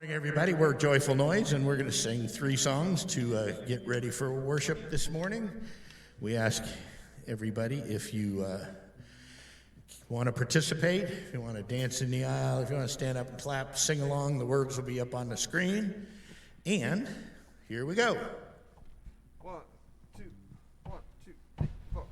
Morning, everybody. We're Joyful Noise, and we're going to sing 3 songs to get ready for worship this morning. We ask everybody if you want to participate, if you want to dance in the aisle, if you want to stand up and clap, sing along. The words will be up on the screen. And here we go. 1, 2, 1, 2, 3, 4.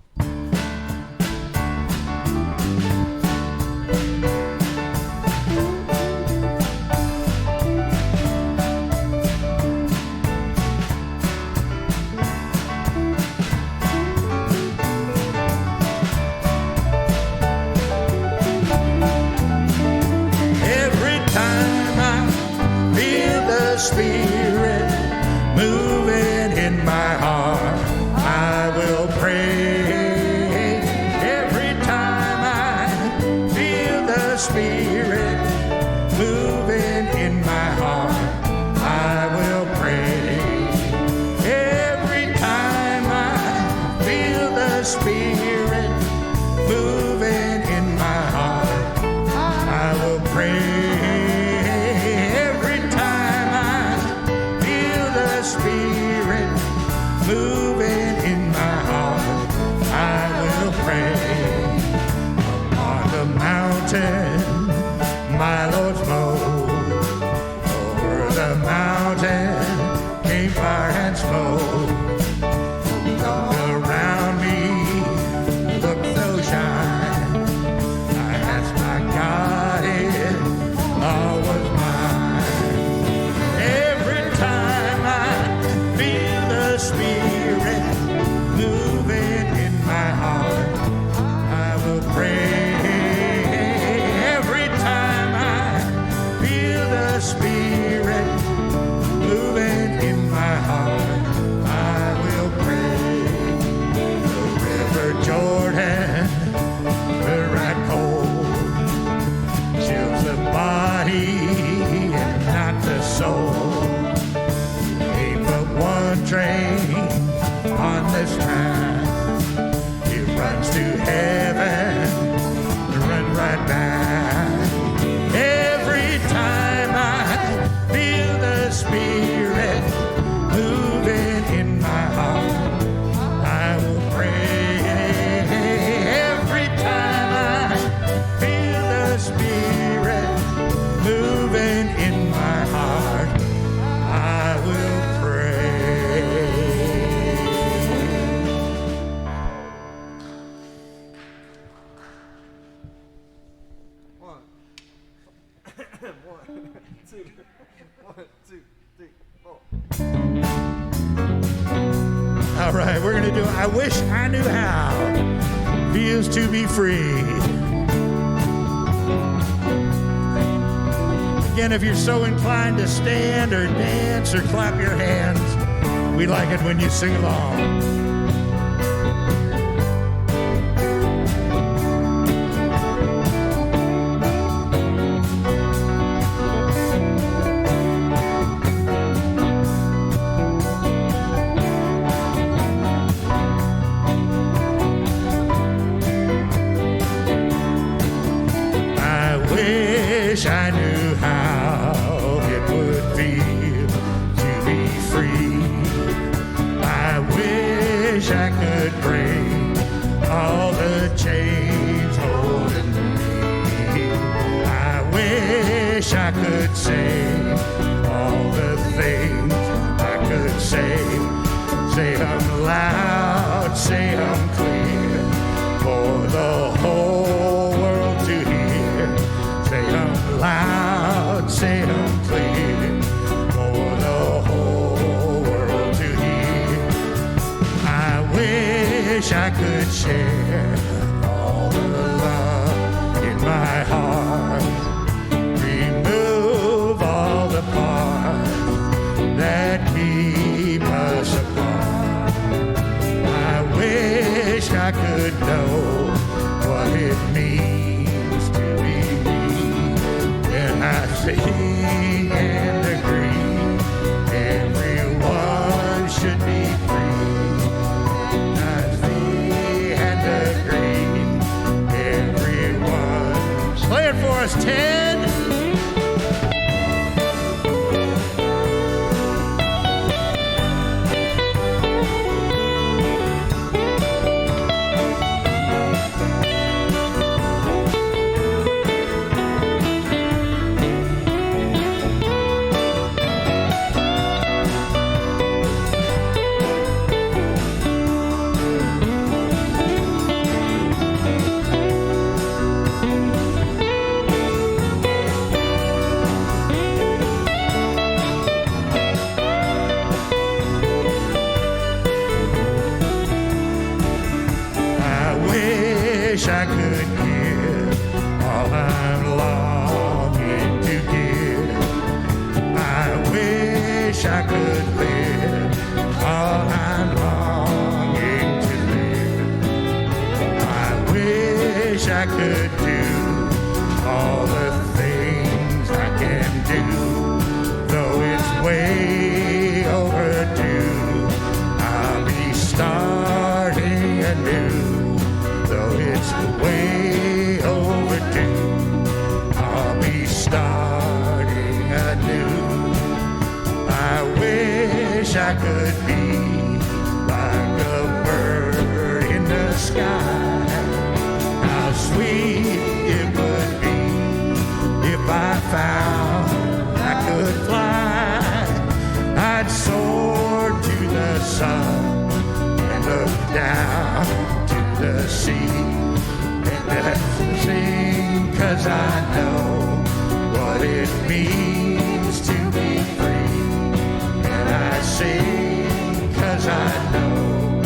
Spirit moving in my heart, I will pray. Every time I feel the Spirit moving in my heart, I will pray. Every time I feel the Spirit moving in my heart, I will pray. Spirit moving in my heart, I will pray. On the mountain, my Lord's mode. Over the mountain came fire and smoke. Looked around me, looked no shine. I asked my God if all was mine. Every time I feel the Spirit moving in my heart, I will pray. Every time I feel the Spirit moving in my heart, I will pray. The river Jordan, the right cold, chills the body and not the soul. One train on this time, it runs to heaven, it runs right back. Every time I feel the Spirit moving in my heart, I will pray. Every time I feel the Spirit moving in my heart, I will pray. All right, we're going to do I Wish I Knew How. Feels to be free. Again, if you're so inclined to stand or dance or clap your hands, we like it when you sing along. I knew how it would feel to be free. I wish I could break all the chains holding me. I wish I could say all the things I could say. Say them loud, say them clear, for the whole world to hear. Say them loud, say them clear, for the whole world to hear. I wish I could share all the love in my heart, remove all the parts that keep us apart. I wish I could know what it means to be me. When I sing and agree, everyone should be free. I sing and agree, everyone. Play it for us, Ted. I could live all I'm longing to live. I wish I could do all the things I can do, though it's way overdue. I'll be starting anew, though it's way overdue. I'll be starting anew. I wish I could be like a bird in the sky. How sweet it would be if I found I could fly. I'd soar to the sun and look down to the sea and sing, 'cause I know what it means to be free. And I sing 'cause I know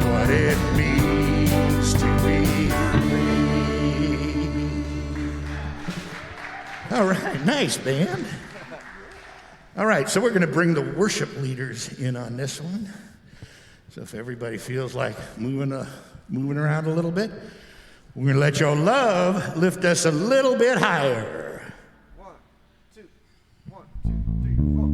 what it means to be free. All right, nice, band. All right, so we're going to bring the worship leaders in on this one. So if everybody feels like moving around a little bit, we're going to let your love lift us a little bit higher. 1, 2, 1, 2, 3, 4.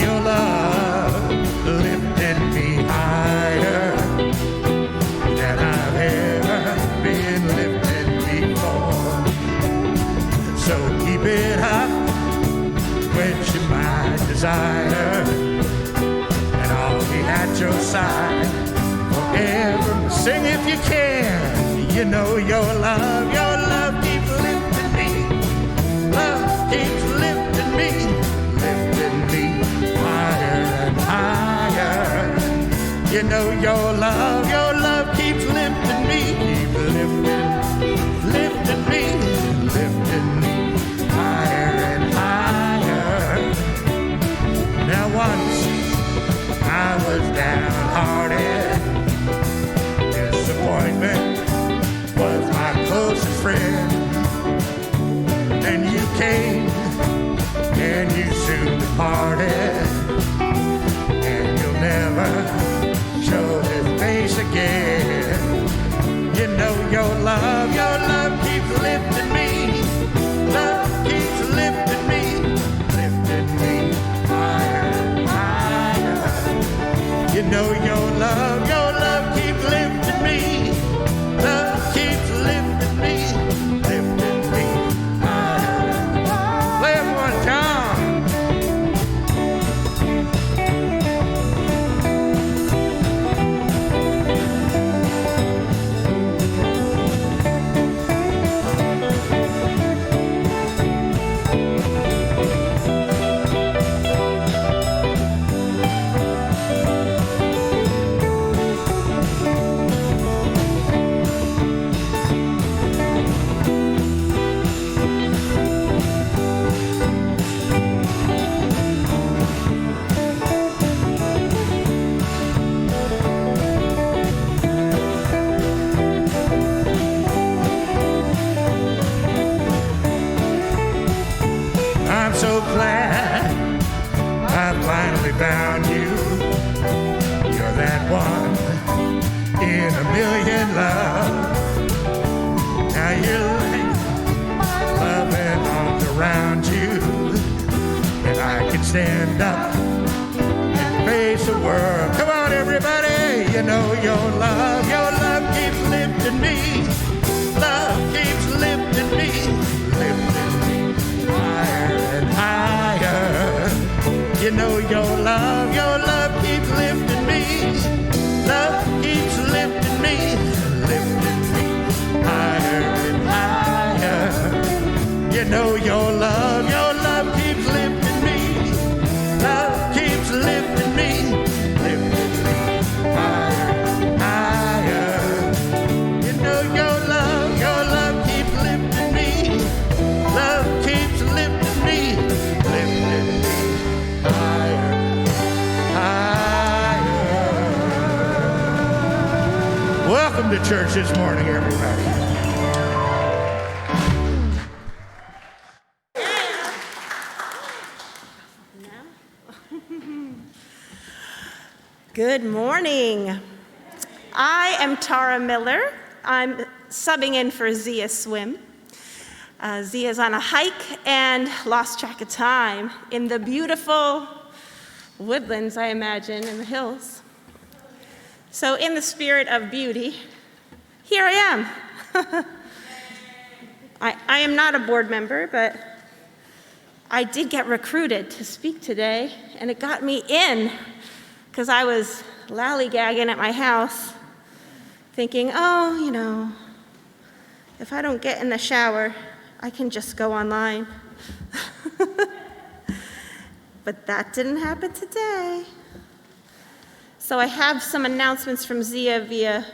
Your love lifted me higher than I've ever been lifted before. So keep it up, quenching my desire, and I'll be at your side forever. Sing if you can. You know your love keeps lifting me. Love keeps lifting me, lifting me higher and higher. You know your love keeps lifting me, keeps lifting me, lifting me higher and higher. Now once I was downhearted, disappointment was my closest friend. Then you came and you soon departed, and you'll never show his face again. You know your love keeps lifting me. Love keeps lifting me, lifting me higher and higher. You know your love keeps lifting me. Love keeps lifting me, lifting me higher. Play it one time. I'm so glad I finally found you. You're that one in a million loves. Now you're like loving arms around you, and I can stand up and face the world. Come on, everybody, you know your love keeps lifting me. Love keeps lifting me, lifting me higher and higher. You know your love keeps lifting me. Love keeps lifting me, lifting me higher and higher. You know your love keeps lifting me. Love keeps lifting me, lifting me higher and higher. You know your love keeps church this morning, everybody. Good morning. I am Tara Miller. I'm subbing in for Zia Swim. Zia's on a hike and lost track of time in the beautiful woodlands, I imagine, in the hills. So in the spirit of beauty, here I am. I am not a board member, but I did get recruited to speak today, and it got me in because I was lollygagging at my house thinking, oh, you know, if I don't get in the shower, I can just go online. But that didn't happen today. So I have some announcements from Zia via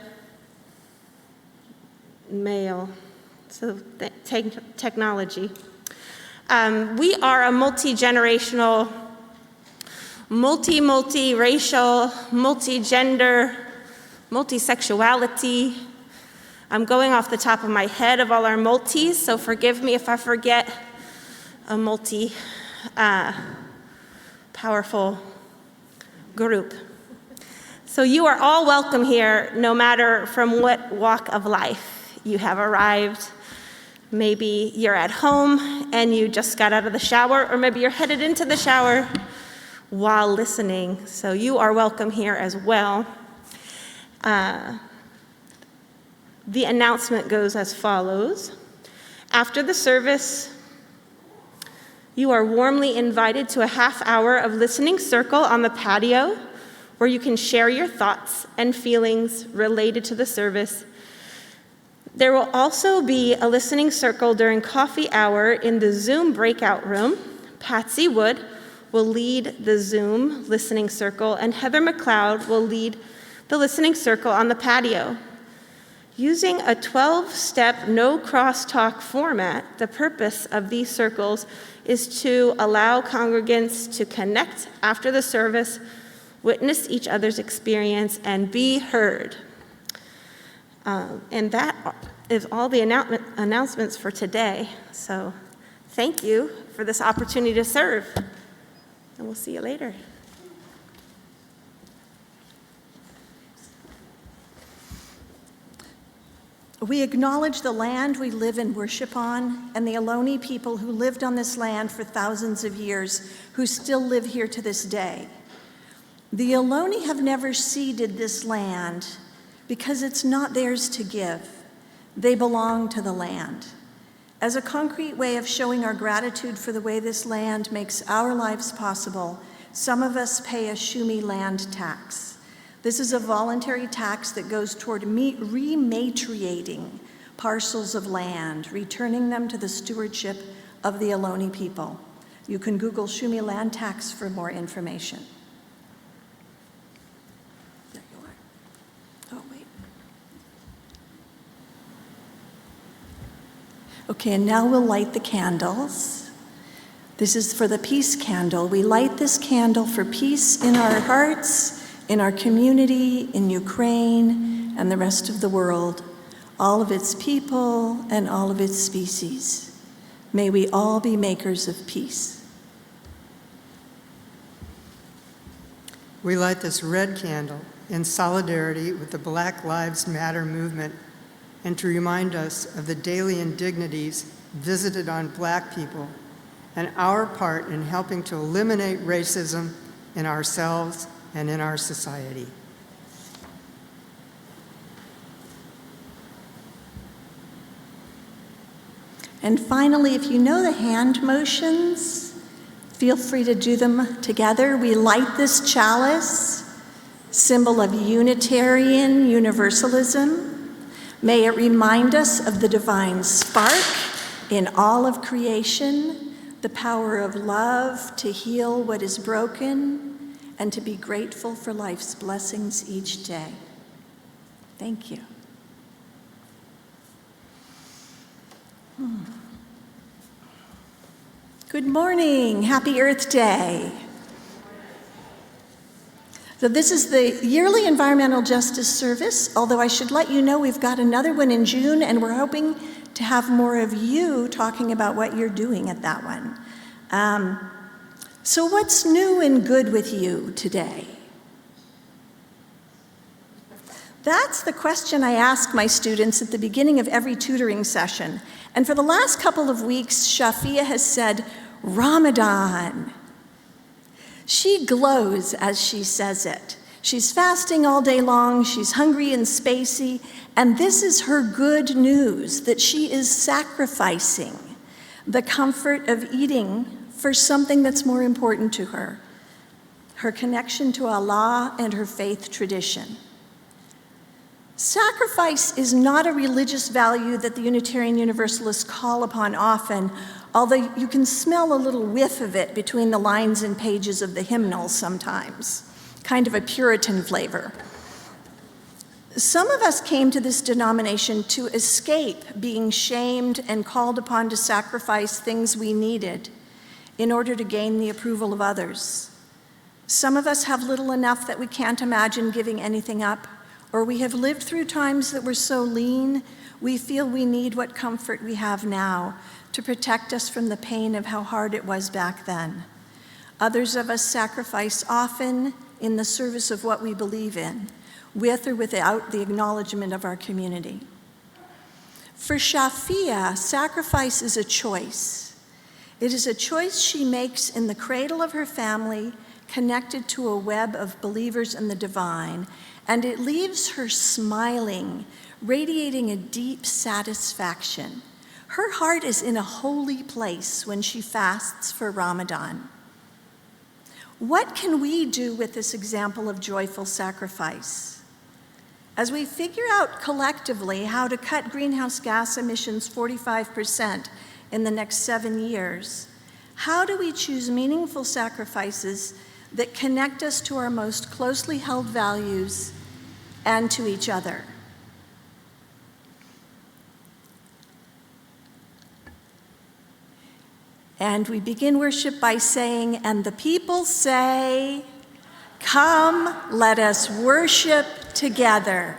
mail, so technology. We are a multi-generational, multi-racial, multi-gender, multi-sexuality. I'm going off the top of my head of all our multis, so forgive me if I forget a powerful group. So you are all welcome here, no matter from what walk of life you have arrived. Maybe you're at home and you just got out of the shower, or maybe you're headed into the shower while listening. So you are welcome here as well. The announcement goes as follows. After the service, you are warmly invited to a half hour of listening circle on the patio where you can share your thoughts and feelings related to the service. There will also be a listening circle during coffee hour in the Zoom breakout room. Patsy Wood will lead the Zoom listening circle, and Heather McLeod will lead the listening circle on the patio. Using a 12-step no crosstalk format, the purpose of these circles is to allow congregants to connect after the service, witness each other's experience, and be heard. And that is all the announcements for today. So thank you for this opportunity to serve, and we'll see you later. We acknowledge the land we live and worship on, and the Ohlone people who lived on this land for thousands of years, who still live here to this day. The Ohlone have never ceded this land because it's not theirs to give. They belong to the land. As a concrete way of showing our gratitude for the way this land makes our lives possible, some of us pay a Shumi land tax. This is a voluntary tax that goes toward rematriating parcels of land, returning them to the stewardship of the Ohlone people. You can Google Shumi land tax for more information. There you are. Oh, wait. Okay, and now we'll light the candles. This is for the peace candle. We light this candle for peace in our hearts, in our community, in Ukraine, and the rest of the world, all of its people and all of its species. May we all be makers of peace. We light this red candle in solidarity with the Black Lives Matter movement and to remind us of the daily indignities visited on Black people and our part in helping to eliminate racism in ourselves and in our society. And finally, if you know the hand motions, feel free to do them together. We light this chalice, symbol of Unitarian Universalism. May it remind us of the divine spark in all of creation, the power of love to heal what is broken, and to be grateful for life's blessings each day. Thank you. Good morning. Happy Earth Day. So this is the yearly environmental justice service, although I should let you know we've got another one in June, and we're hoping to have more of you talking about what you're doing at that one. So what's new and good with you today? That's the question I ask my students at the beginning of every tutoring session. And for the last couple of weeks, Shafia has said, Ramadan. She glows as she says it. She's fasting all day long, she's hungry and spacey, and this is her good news, that she is sacrificing the comfort of eating for something that's more important to her, her connection to Allah and her faith tradition. Sacrifice is not a religious value that the Unitarian Universalists call upon often, although you can smell a little whiff of it between the lines and pages of the hymnals sometimes, kind of a Puritan flavor. Some of us came to this denomination to escape being shamed and called upon to sacrifice things we needed in order to gain the approval of others. Some of us have little enough that we can't imagine giving anything up, or we have lived through times that were so lean, we feel we need what comfort we have now to protect us from the pain of how hard it was back then. Others of us sacrifice often in the service of what we believe in, with or without the acknowledgement of our community. For Shafia, sacrifice is a choice. It is a choice she makes in the cradle of her family, connected to a web of believers in the divine, and it leaves her smiling, radiating a deep satisfaction. Her heart is in a holy place when she fasts for Ramadan. What can we do with this example of joyful sacrifice? As we figure out collectively how to cut greenhouse gas emissions 45% in the next 7 years, how do we choose meaningful sacrifices that connect us to our most closely held values and to each other? And we begin worship by saying, and the people say, come, let us worship together.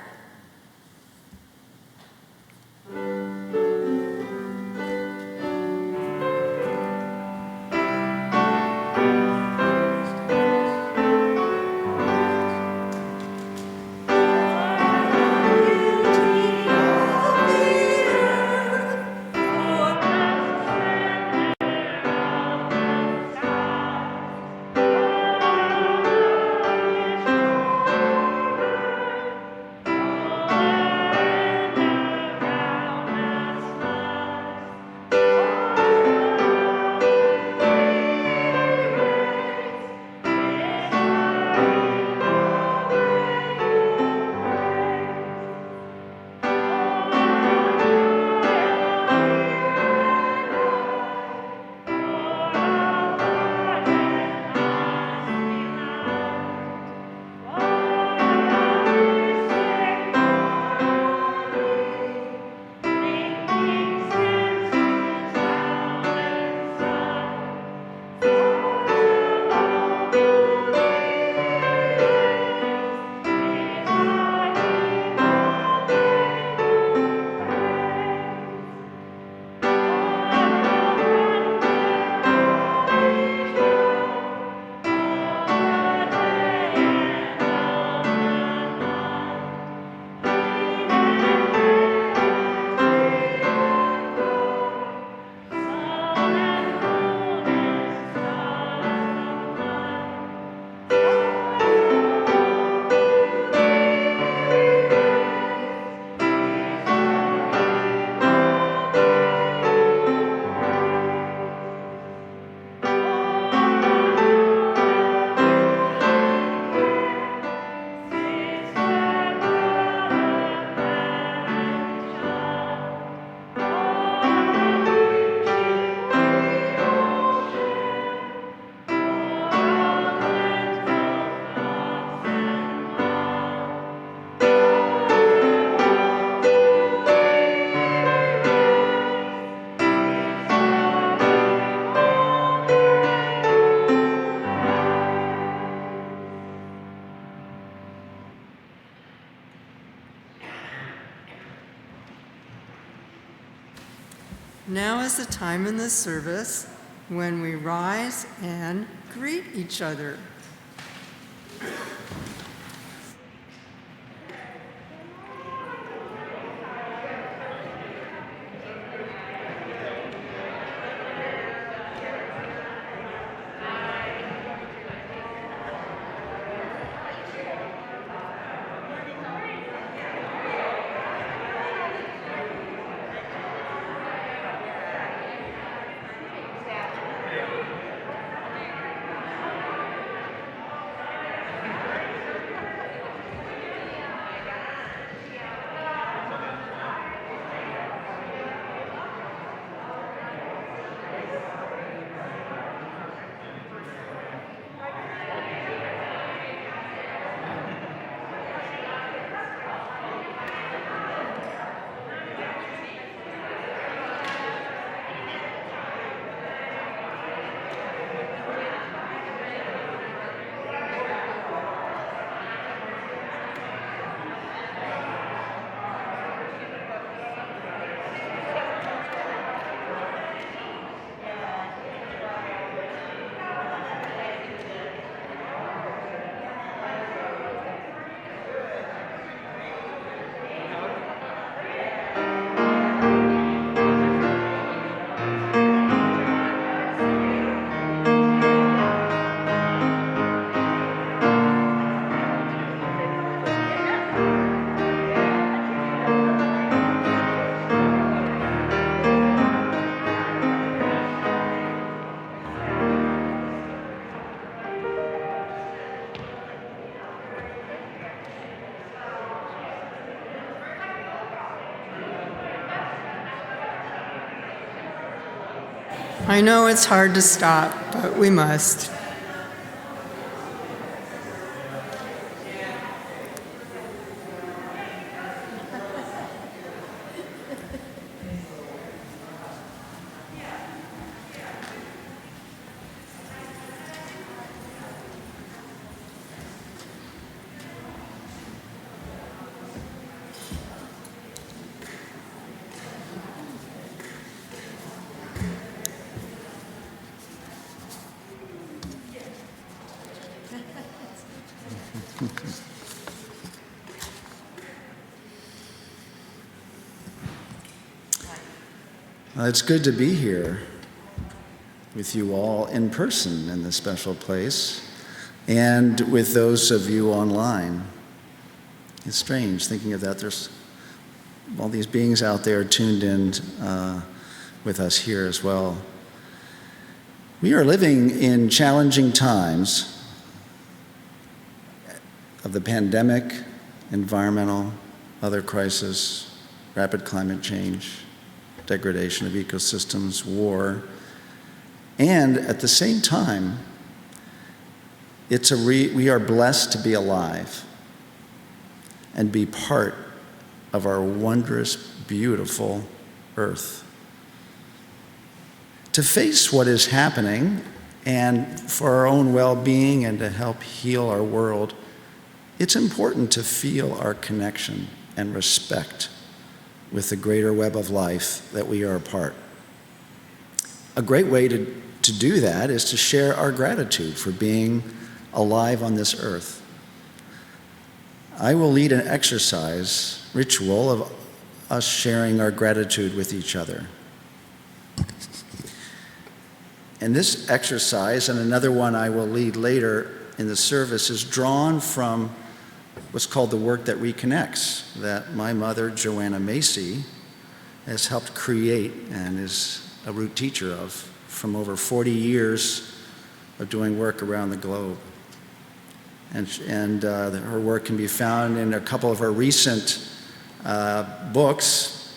Now is the time in the service when we rise and greet each other. I know it's hard to stop, but we must. It's good to be here with you all in person in this special place and with those of you online. It's strange thinking of that. There's all these beings out there tuned in with us here as well. We are living in challenging times of the pandemic, environmental, other crises, rapid climate change, degradation of ecosystems, war, and at the same time, we are blessed to be alive and be part of our wondrous, beautiful earth. To face what is happening and for our own well-being and to help heal our world, it's important to feel our connection and respect with the greater web of life that we are a part. A great way to do that is to share our gratitude for being alive on this earth. I will lead an exercise ritual of us sharing our gratitude with each other. And this exercise, and another one I will lead later in the service, is drawn from what's called the work that reconnects, that my mother, Joanna Macy, has helped create and is a root teacher of from over 40 years of doing work around the globe. And her work can be found in a couple of her recent books,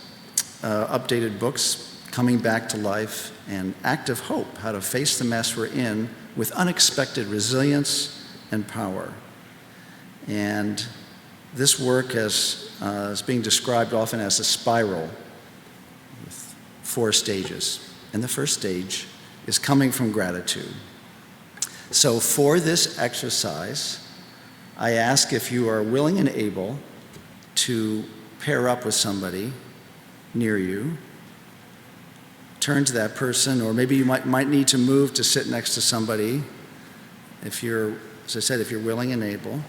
updated books, Coming Back to Life and Act of Hope, How to Face the Mess We're In with Unexpected Resilience and Power. And this work is being described often as a spiral with 4 stages. And the first stage is coming from gratitude. So for this exercise, I ask if you are willing and able to pair up with somebody near you turn to that person, or maybe you might need to move to sit next to somebody if you're, as I said, if you're willing and able.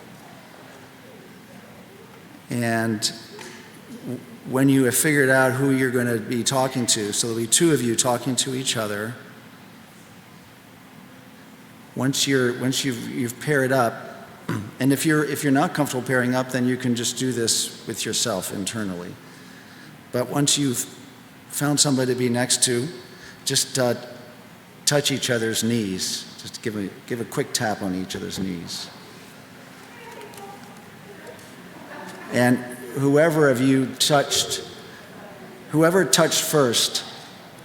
And when you have figured out who you're going to be talking to, so there'll be two of you talking to each other. Once you've paired up, and if you're not comfortable pairing up, then you can just do this with yourself internally. But once you've found somebody to be next to, just touch each other's knees. Just give a quick tap on each other's knees. And whoever touched first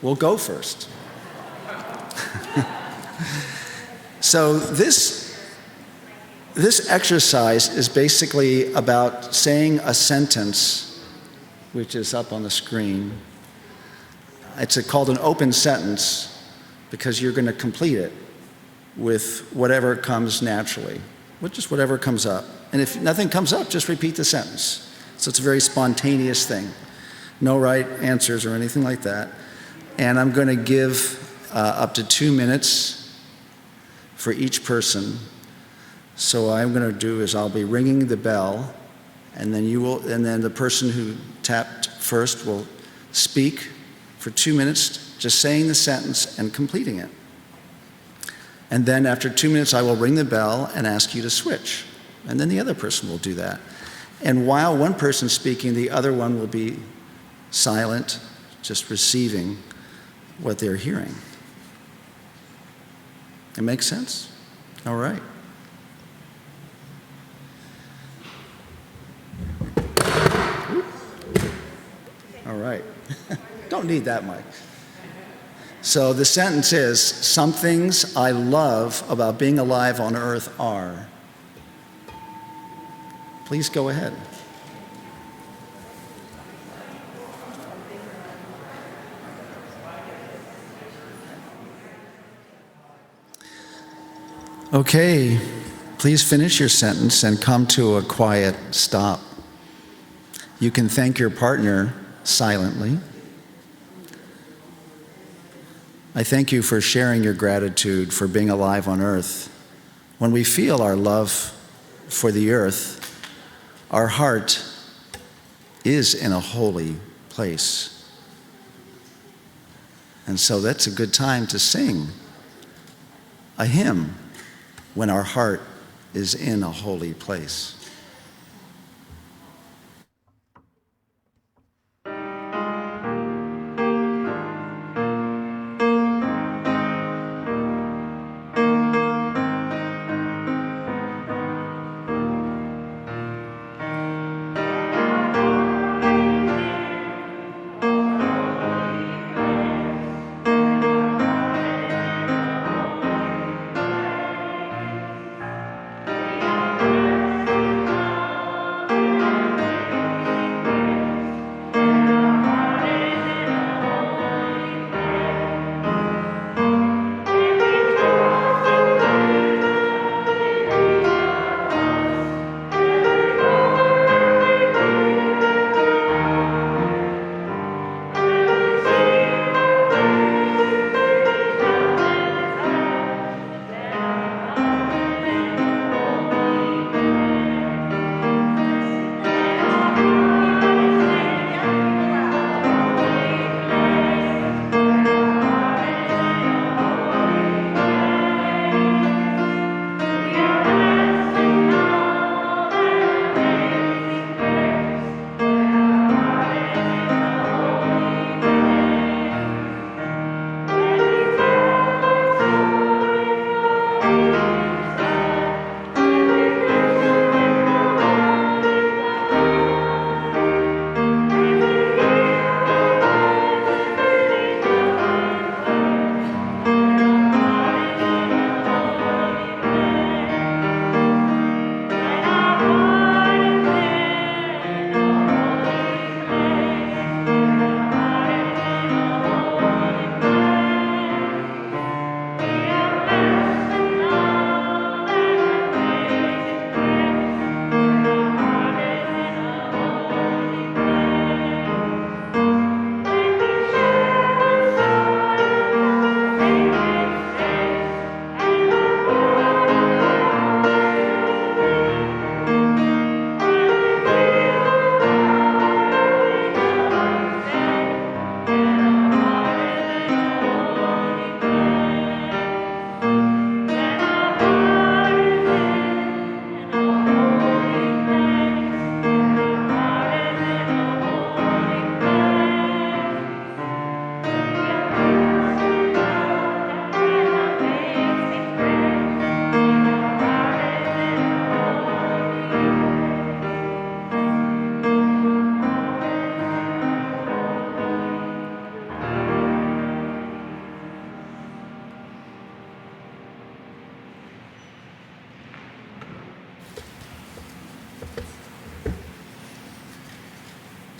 will go first. So this exercise is basically about saying a sentence, which is up on the screen. It's called an open sentence because you're going to complete it with whatever comes naturally, with just whatever comes up. And if nothing comes up, just repeat the sentence. So it's a very spontaneous thing. No right answers or anything like that. And I'm going to give up to 2 minutes for each person. So what I'm going to do is I'll be ringing the bell, and then the person who tapped first will speak for 2 minutes, just saying the sentence and completing it. And then after 2 minutes, I will ring the bell and ask you to switch. And then the other person will do that. And while one person's speaking, the other one will be silent, just receiving what they're hearing. It makes sense? All right. All right. Don't need that mic. So the sentence is, some things I love about being alive on earth are. Please go ahead. Okay, please finish your sentence and come to a quiet stop. You can thank your partner silently. I thank you for sharing your gratitude for being alive on earth. When we feel our love for the earth, our heart is in a holy place. And so that's a good time to sing a hymn when our heart is in a holy place.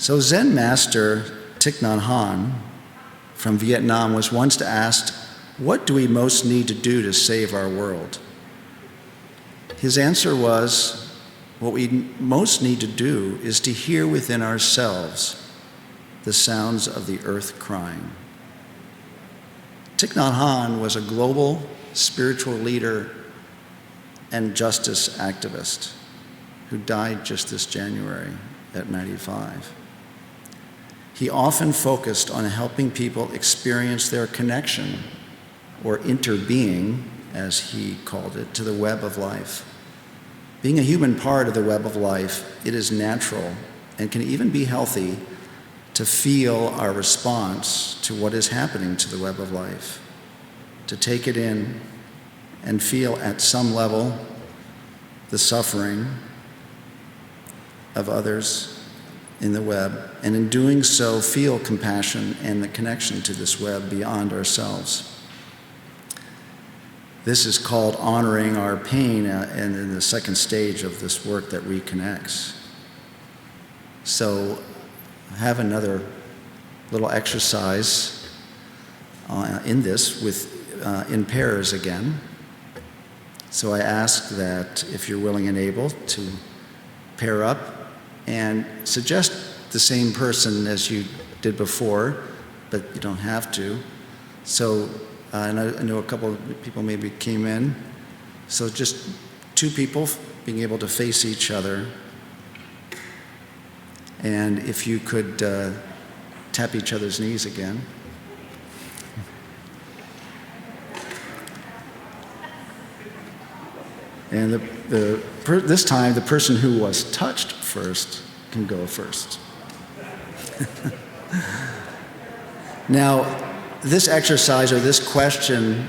So Zen master Thich Nhat Hanh from Vietnam was once asked, "What do we most need to do to save our world?" His answer was, what we most need to do is to hear within ourselves the sounds of the earth crying. Thich Nhat Hanh was a global spiritual leader and justice activist who died just this January at 95. He often focused on helping people experience their connection, or interbeing, as he called it, to the web of life. Being a human part of the web of life, it is natural and can even be healthy to feel our response to what is happening to the web of life, to take it in and feel at some level the suffering of others in the web, and in doing so, feel compassion and the connection to this web beyond ourselves. This is called honoring our pain, and in the second stage of this work that reconnects. So have another little exercise in this in pairs again. So I ask that if you're willing and able to pair up and suggest the same person as you did before, but you don't have to. So and I know a couple of people maybe came in. So just two people being able to face each other. And if you could tap each other's knees again. And this time, the person who was touched first can go first. Now, this exercise or this question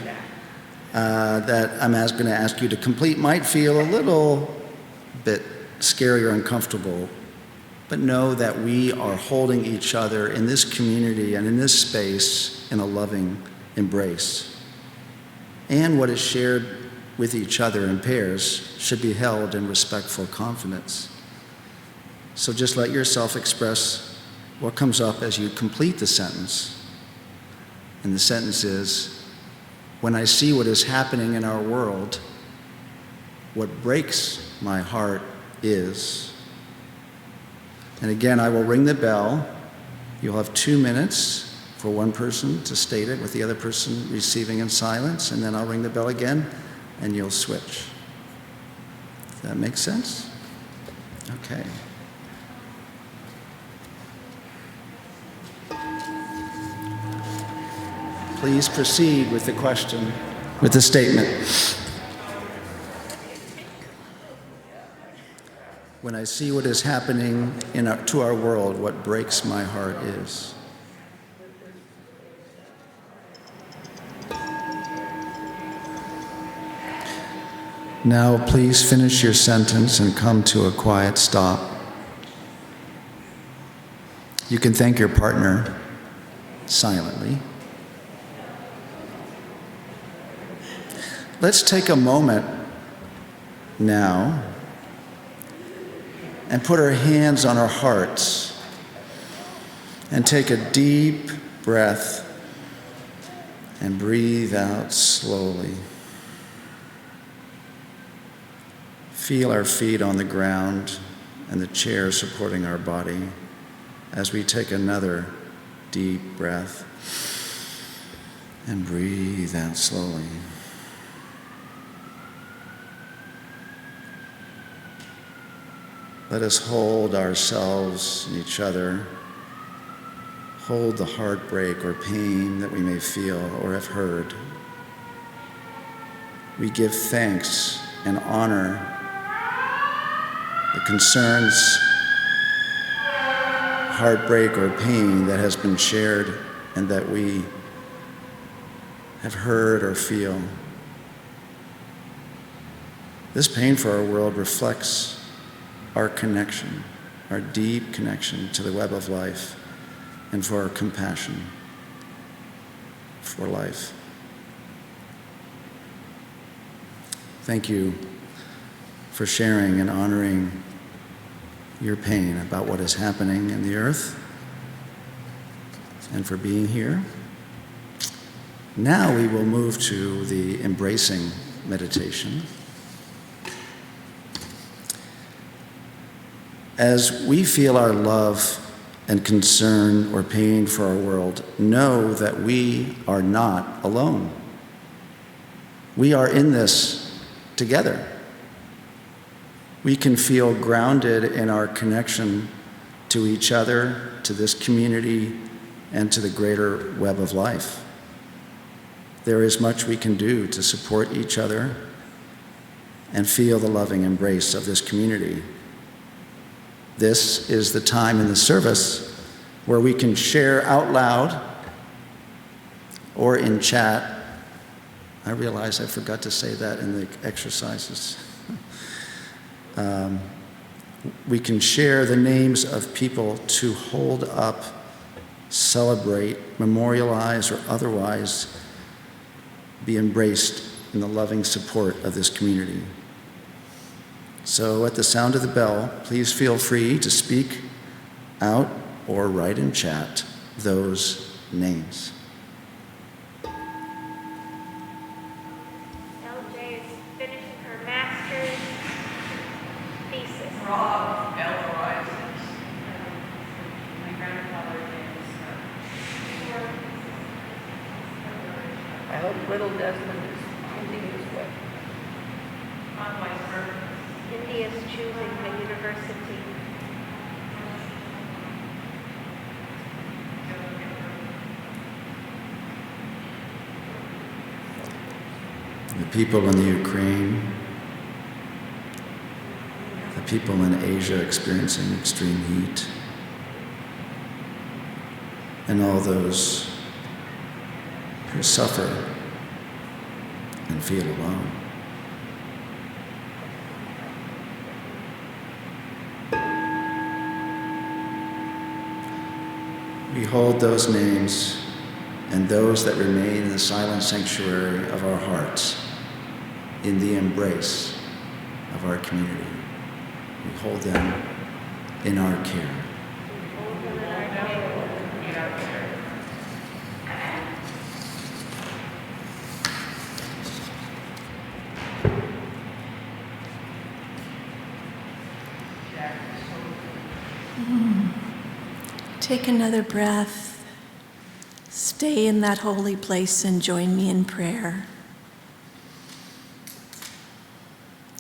that I'm going to ask you to complete might feel a little bit scary or uncomfortable, but know that we are holding each other in this community and in this space in a loving embrace. And what is shared with each other in pairs should be held in respectful confidence. So just let yourself express what comes up as you complete the sentence. And the sentence is, when I see what is happening in our world, what breaks my heart is. And again, I will ring the bell. You'll have 2 minutes for one person to state it with the other person receiving in silence, and then I'll ring the bell again, and you'll switch. Does that make sense? Okay. Please proceed with the question, with the statement. When I see what is happening to our world, what breaks my heart is. Now, please finish your sentence and come to a quiet stop. You can thank your partner silently. Let's take a moment now and put our hands on our hearts and take a deep breath and breathe out slowly. Feel our feet on the ground and the chair supporting our body as we take another deep breath and breathe out slowly. Let us hold ourselves and each other, hold the heartbreak or pain that we may feel or have heard. We give thanks and honor the concerns, heartbreak or pain that has been shared and that we have heard or feel. This pain for our world reflects our connection, our deep connection to the web of life, and for our compassion for life. Thank you for sharing and honoring your pain about what is happening in the earth and for being here. Now we will move to the embracing meditation. As we feel our love and concern or pain for our world, know that we are not alone. We are in this together. We can feel grounded in our connection to each other, to this community, and to the greater web of life. There is much we can do to support each other and feel the loving embrace of this community. This is the time in the service where we can share out loud or in chat. I realize I forgot to say that in the exercises. We can share the names of people to hold up, celebrate, memorialize, or otherwise be embraced in the loving support of this community. So at the sound of the bell, please feel free to speak out or write in chat those names. LJ is finishing her master's thesis. Rob Elroy. My grandfather is. I hope little Desmond is ending his way. On my birth. Indy is choosing the university. The people in the Ukraine, the people in Asia experiencing extreme heat, and all those who suffer and feel alone. We hold those names and those that remain in the silent sanctuary of our hearts in the embrace of our community. We hold them in our care. Take another breath. Stay in that holy place and join me in prayer.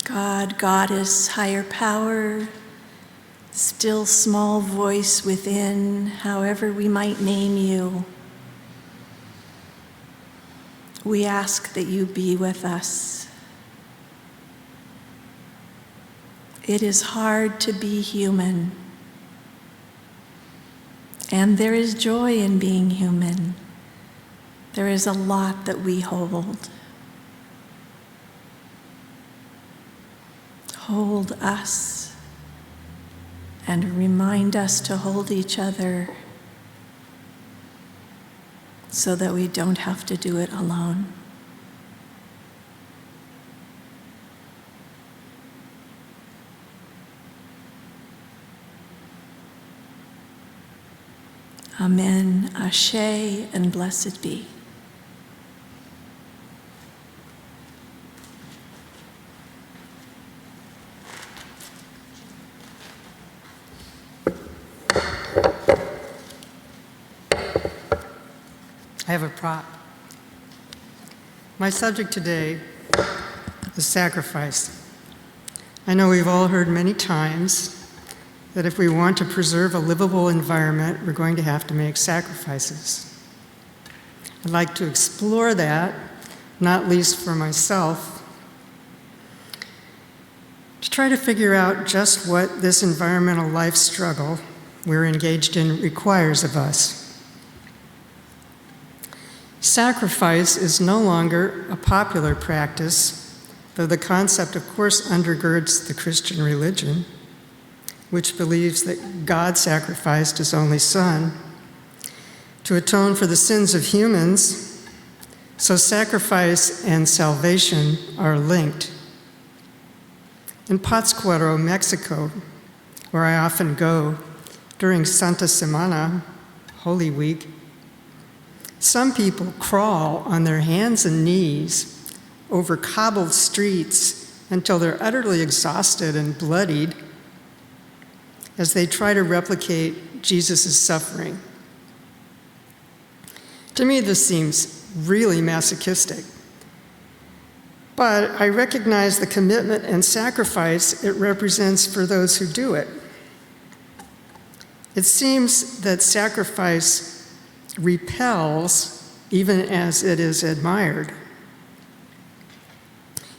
God, Goddess, higher power, still small voice within, however we might name you, we ask that you be with us. It is hard to be human. And there is joy in being human. There is a lot that we hold. Hold us and remind us to hold each other so that we don't have to do it alone. Amen, Ashe, and blessed be. I have a prop. My subject today is sacrifice. I know we've all heard many times that if we want to preserve a livable environment, we're going to have to make sacrifices. I'd like to explore that, not least for myself, to try to figure out just what this environmental life struggle we're engaged in requires of us. Sacrifice is no longer a popular practice, though the concept, of course, undergirds the Christian religion, which believes that God sacrificed his only Son to atone for the sins of humans, so sacrifice and salvation are linked. In Pátzcuaro, Mexico, where I often go during Santa Semana, Holy Week, some people crawl on their hands and knees over cobbled streets until they're utterly exhausted and bloodied as they try to replicate Jesus' suffering. To me, this seems really masochistic. But I recognize the commitment and sacrifice it represents for those who do it. It seems that sacrifice repels even as it is admired.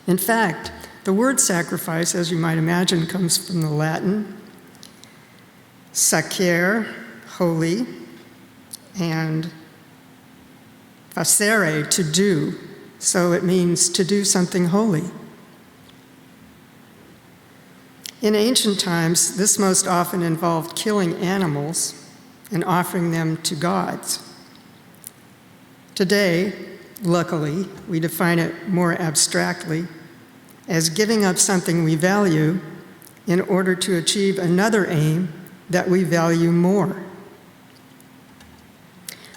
In fact, the word sacrifice, as you might imagine, comes from the Latin sacere, holy, and facere, to do. So it means to do something holy. In ancient times, this most often involved killing animals and offering them to gods. Today, luckily, we define it more abstractly as giving up something we value in order to achieve another aim that we value more.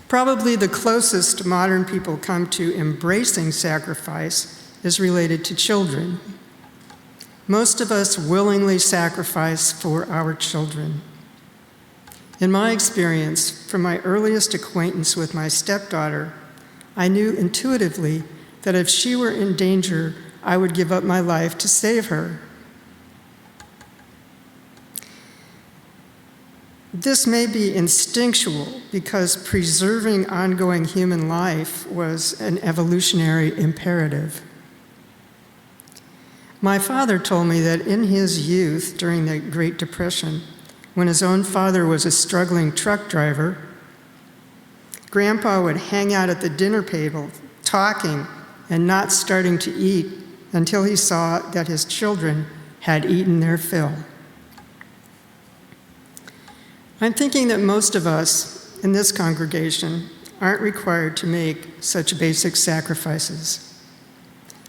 Probably the closest modern people come to embracing sacrifice is related to children. Most of us willingly sacrifice for our children. In my experience, from my earliest acquaintance with my stepdaughter, I knew intuitively that if she were in danger, I would give up my life to save her. This may be instinctual because preserving ongoing human life was an evolutionary imperative. My father told me that in his youth, during the Great Depression, when his own father was a struggling truck driver, Grandpa would hang out at the dinner table, talking and not starting to eat until he saw that his children had eaten their fill. I'm thinking that most of us in this congregation aren't required to make such basic sacrifices.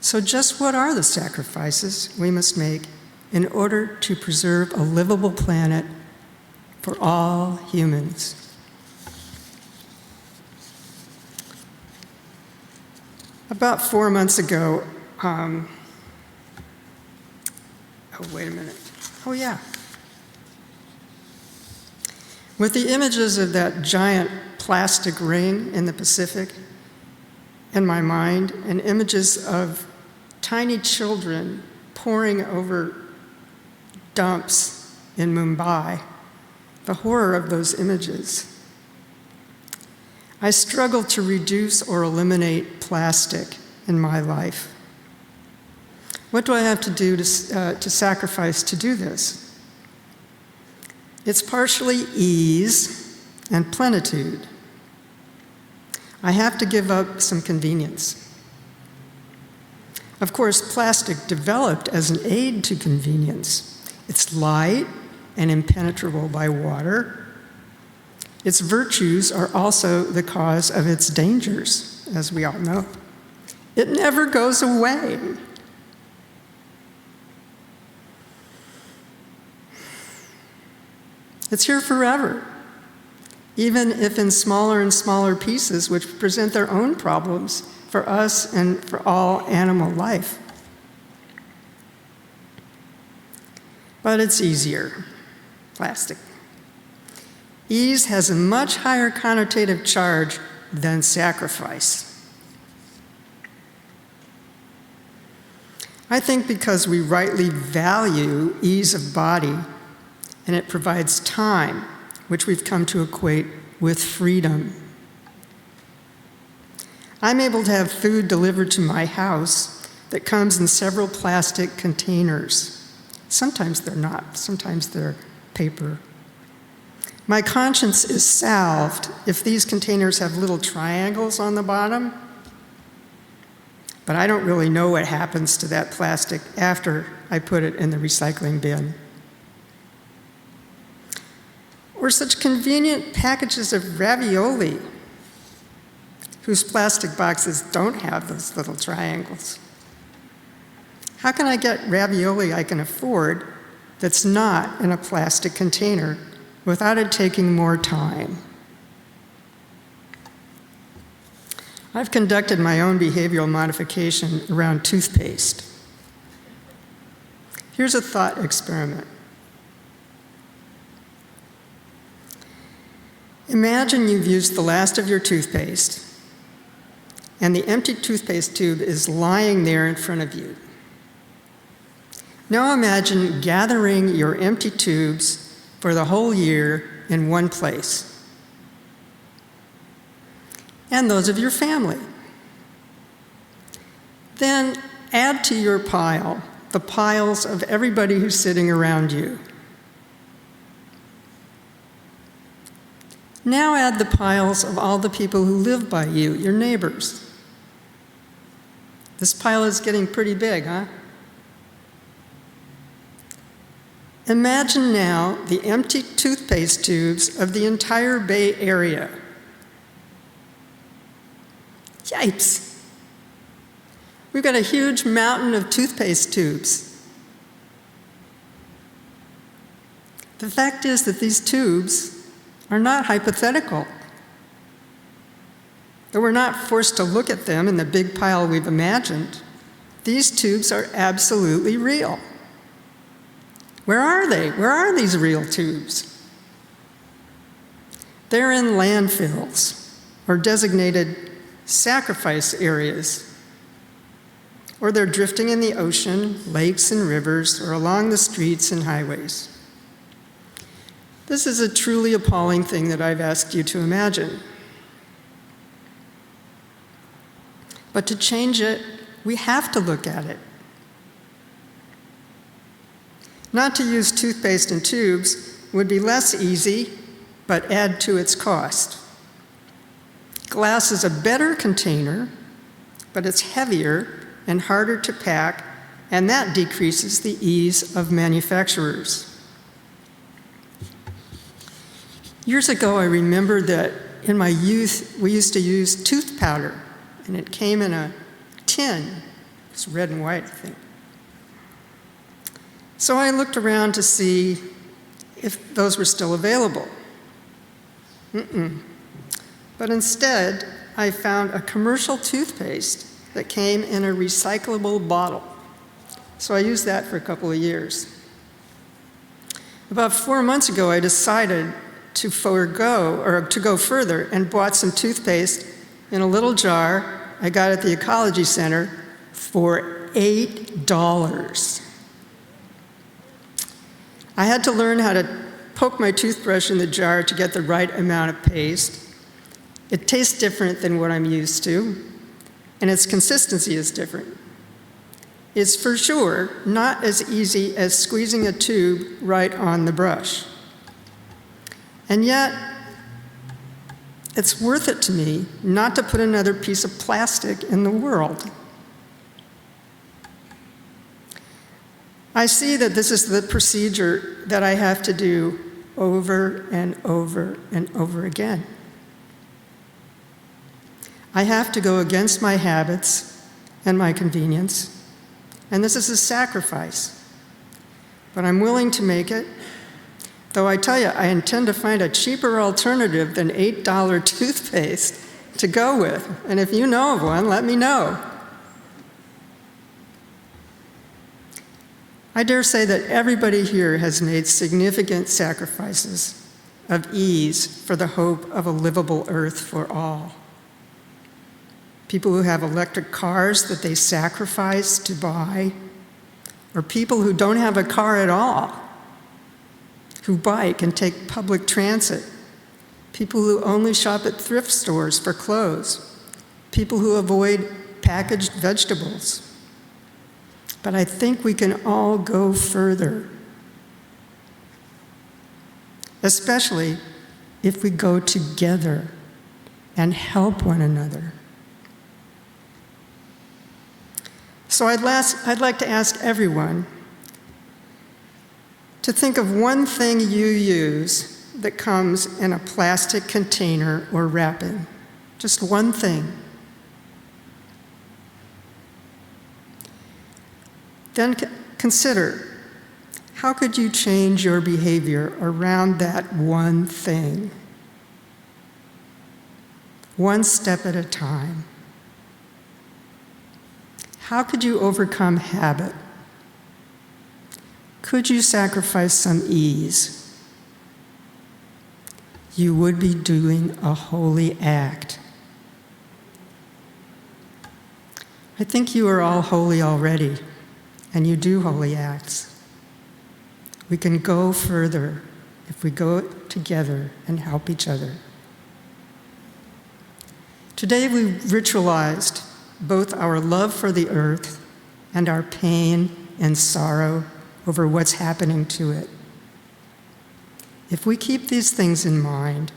So just what are the sacrifices we must make in order to preserve a livable planet for all humans? About 4 months ago, with the images of that giant plastic ring in the Pacific in my mind, and images of tiny children poring over dumps in Mumbai, the horror of those images, I struggle to reduce or eliminate plastic in my life. What do I have to do to sacrifice to do this? It's partially ease and plenitude. I have to give up some convenience. Of course, plastic developed as an aid to convenience. It's light and impenetrable by water. Its virtues are also the cause of its dangers, as we all know. It never goes away. It's here forever, even if in smaller and smaller pieces, which present their own problems for us and for all animal life. But it's easier, plastic. Ease has a much higher connotative charge than sacrifice. I think because we rightly value ease of body, and it provides time, which we've come to equate with freedom. I'm able to have food delivered to my house that comes in several plastic containers. Sometimes they're not, sometimes they're paper. My conscience is salved if these containers have little triangles on the bottom, but I don't really know what happens to that plastic after I put it in the recycling bin. Or such convenient packages of ravioli, whose plastic boxes don't have those little triangles. How can I get ravioli I can afford that's not in a plastic container without it taking more time. I've conducted my own behavioral modification around toothpaste. Here's a thought experiment. Imagine you've used the last of your toothpaste, and the empty toothpaste tube is lying there in front of you. Now imagine gathering your empty tubes for the whole year in one place, and those of your family. Then add to your pile the piles of everybody who's sitting around you. Now add the piles of all the people who live by you, your neighbors. This pile is getting pretty big, huh? Imagine now the empty toothpaste tubes of the entire Bay Area. Yipes! We've got a huge mountain of toothpaste tubes. The fact is that these tubes are not hypothetical. Though we're not forced to look at them in the big pile we've imagined, these tubes are absolutely real. Where are they? Where are these real tubes? They're in landfills or designated sacrifice areas, or they're drifting in the ocean, lakes and rivers, or along the streets and highways. This is a truly appalling thing that I've asked you to imagine. But to change it, we have to look at it. Not to use toothpaste in tubes would be less easy, but add to its cost. Glass is a better container, but it's heavier and harder to pack, and that decreases the ease of manufacturers. Years ago, I remember that in my youth, we used to use tooth powder, and it came in a tin. It's red and white, I think. So I looked around to see if those were still available. But instead, I found a commercial toothpaste that came in a recyclable bottle. So I used that for a couple of years. About 4 months ago, I decided to go further and bought some toothpaste in a little jar I got at the Ecology Center for $8. I had to learn how to poke my toothbrush in the jar to get the right amount of paste. It tastes different than what I'm used to, and its consistency is different. It's for sure not as easy as squeezing a tube right on the brush. And yet, it's worth it to me not to put another piece of plastic in the world. I see that this is the procedure that I have to do over and over and over again. I have to go against my habits and my convenience, and this is a sacrifice. But I'm willing to make it, though I tell you, I intend to find a cheaper alternative than $8 toothpaste to go with. And if you know of one, let me know. I dare say that everybody here has made significant sacrifices of ease for the hope of a livable earth for all. People who have electric cars that they sacrifice to buy, or people who don't have a car at all, who bike and take public transit, people who only shop at thrift stores for clothes, people who avoid packaged vegetables. But I think we can all go further, especially if we go together and help one another. So I'd like to ask everyone to think of one thing you use that comes in a plastic container or wrapping. Just one thing. Then consider, how could you change your behavior around that one thing? One step at a time. How could you overcome habit? Could you sacrifice some ease? You would be doing a holy act. I think you are all holy already, and you do holy acts. We can go further if we go together and help each other. Today we ritualized both our love for the earth and our pain and sorrow over what's happening to it. If we keep these things in mind,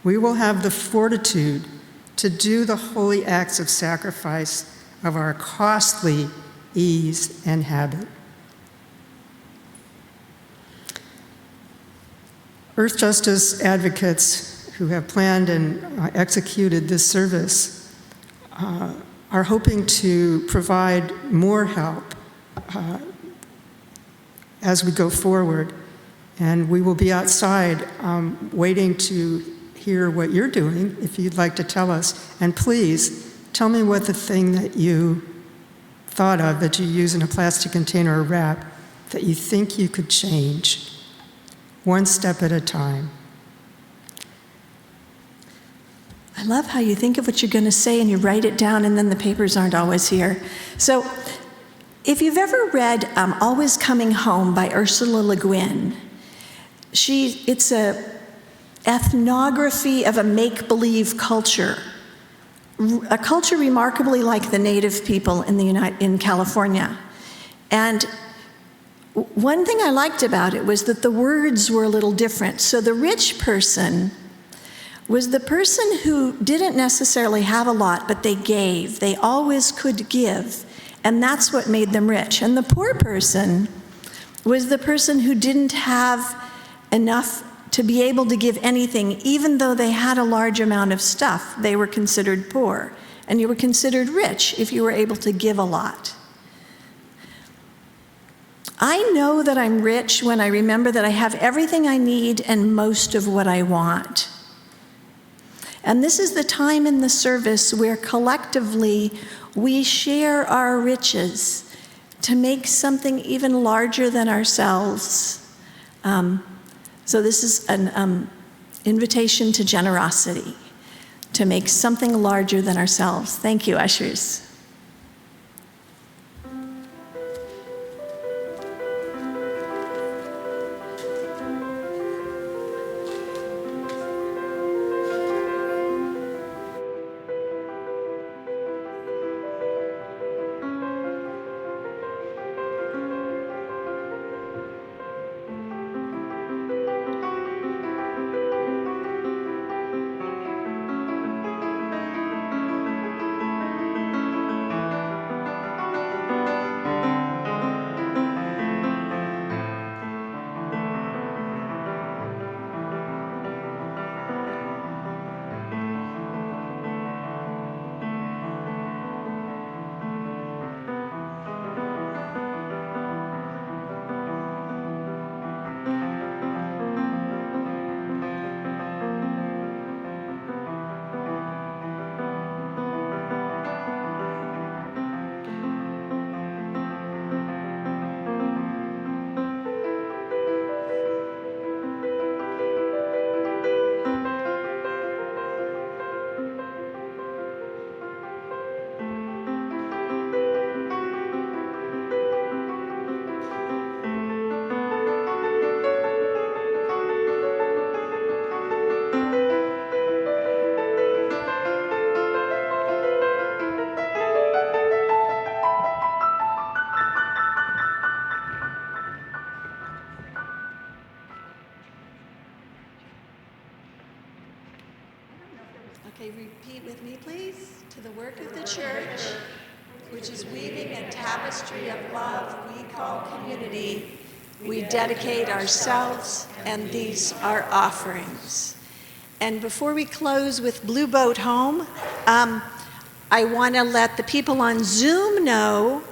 we will have the fortitude to do the holy acts of sacrifice of our costly ease and habit. Earth justice advocates who have planned and executed this service are hoping to provide more help as we go forward. And we will be outside waiting to hear what you're doing, if you'd like to tell us. And please, tell me what the thing that you thought of that you use in a plastic container or wrap that you think you could change, one step at a time. I love how you think of what you're going to say and you write it down, and then the papers aren't always here. So if you've ever read Always Coming Home by Ursula Le Guin, it's a ethnography of a make-believe culture, a culture remarkably like the native people in California. And one thing I liked about it was that the words were a little different. So the rich person was the person who didn't necessarily have a lot, but they gave. They always could give, and that's what made them rich. And the poor person was the person who didn't have enough to be able to give anything, even though they had a large amount of stuff. They were considered poor, and you were considered rich if you were able to give a lot. I know that I'm rich when I remember that I have everything I need and most of what I want. And this is the time in the service where collectively we share our riches to make something even larger than ourselves. So this is an invitation to generosity, to make something larger than ourselves. Thank you, ushers. Okay, repeat with me, please. To the work of the church, which is weaving a tapestry of love we call community, we dedicate ourselves, and these are offerings. And before we close with Blue Boat Home, I want to let the people on Zoom know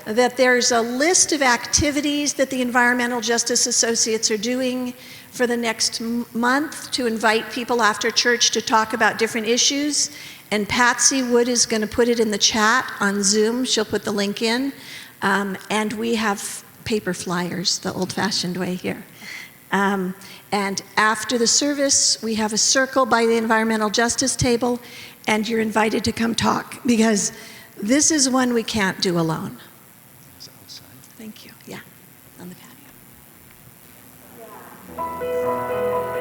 that there's a list of activities that the Environmental Justice Associates are doing for the next month to invite people after church to talk about different issues. And Patsy Wood is going to put it in the chat on Zoom. She'll put the link in. And we have paper flyers, the old-fashioned way here. And after the service, we have a circle by the environmental justice table, and you're invited to come talk, because this is one we can't do alone. Thank you. Yeah, on the patio.